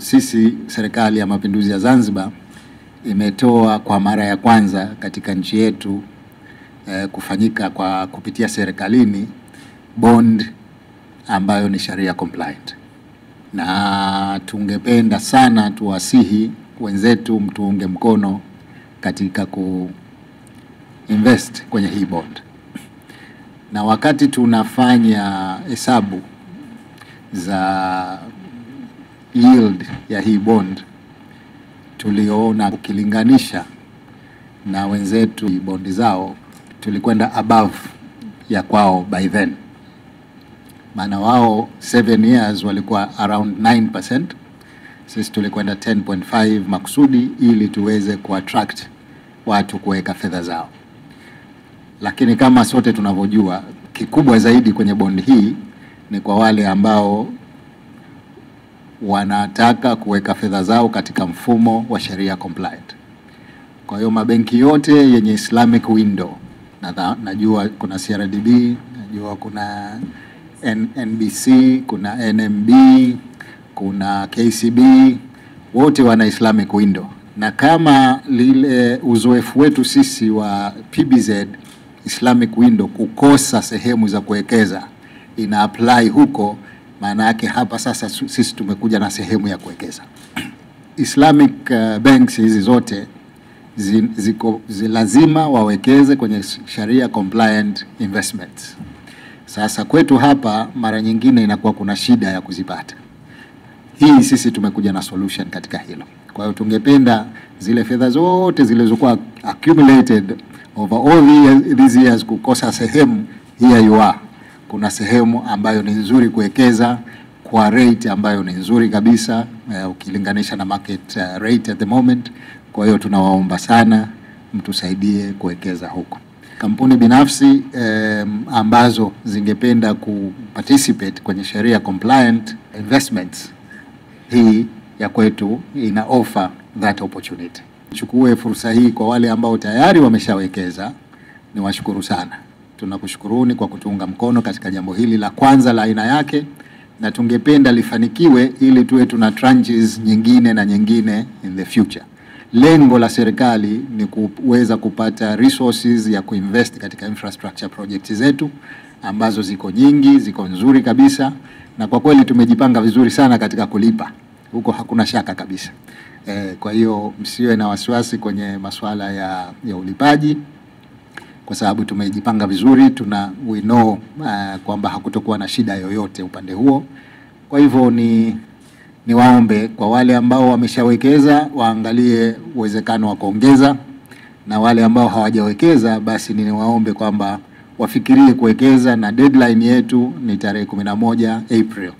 Sisi serikali ya Mapinduzi ya Zanzibar imetoa kwa mara ya kwanza katika nchi yetu kufanyika kwa kupitia serikalini bond ambayo ni sharia compliant, na tungependa sana tuwasihi wenzetu mtuunge mkono katika invest kwenye hii bond. Na wakati tunafanya hesabu za yield ya hii bond, tuliona ukilinganisha na wenzetu bondi zao tulikwenda above ya kwao by then. Maana wao 7 years walikuwa around 9%, sisi tulikwenda 10.5 makusudi ili tuweze kuattract watu kuweka fedha zao. Lakini kama sote tunavyojua, kikubwa zaidi kwenye bondi hii ni kwa wale ambao wanataka kuweka fedha zao katika mfumo wa sharia compliant. Kwa hiyo mabenki yote yenye Islamic window, najua kuna CRDB, najua kuna NBC, kuna NMB, kuna KCB, wote wana Islamic window. Na kama lile uzoefu wetu sisi wa PBZ Islamic window kukosa sehemu za kuwekeza ina apply huko, maana yake hapa sasa sisi tumekuja na sehemu ya kuwekeza. Islamic banks hizi zote lazima wawekeze kwenye sharia compliant investments. Sasa kwetu hapa mara nyingine inakuwa kuna shida ya kuzipata. Hii sisi tumekuja na solution katika hilo. Kwa hiyo tungependa zile fedha zote zilizokuwa accumulated over all these years kukosa sehemu, here you are. Kuna sehemu ambayo ni nzuri kuwekeza kwa rate ambayo ni nzuri kabisa ukilinganisha na market rate at the moment. Kwa hiyo tunawaomba sana mtusaidie kuwekeza huko. Kampuni binafsi ambazo zingependa kuparticipate kwenye sharia compliant investments, hii ya kwetu ina offer that opportunity. Chukue fursa hii kwa wale ambao tayari wameshawekeza, ni washukuru sana. Tunakushukuruni kwa kutunga mkono katika jambo hili la kwanza la aina yake, na tungependa lifanikiwe ili tuwe tuna tranches nyingine na nyingine in the future. Lengo la serikali ni kuweza kupata resources ya kuinvest katika infrastructure projects zetu ambazo ziko nyingi, ziko nzuri kabisa, na kwa kweli tumejipanga vizuri sana katika kulipa. Huko hakuna shaka kabisa. Kwa hiyo msiwe na wasiwasi kwenye masuala ya ulipaji, kwa sababu tumejipanga vizuri, we know kwamba hakutokuwa na shida yoyote upande huo. Kwa hivyo ni waombe kwa wale ambao wameshawekeza waangalie uwezekano wa kuongeza, na wale ambao hawajawekeza basi ni waombe kwamba wafikirie kuwekeza, na deadline yetu ni tarehe 11 April.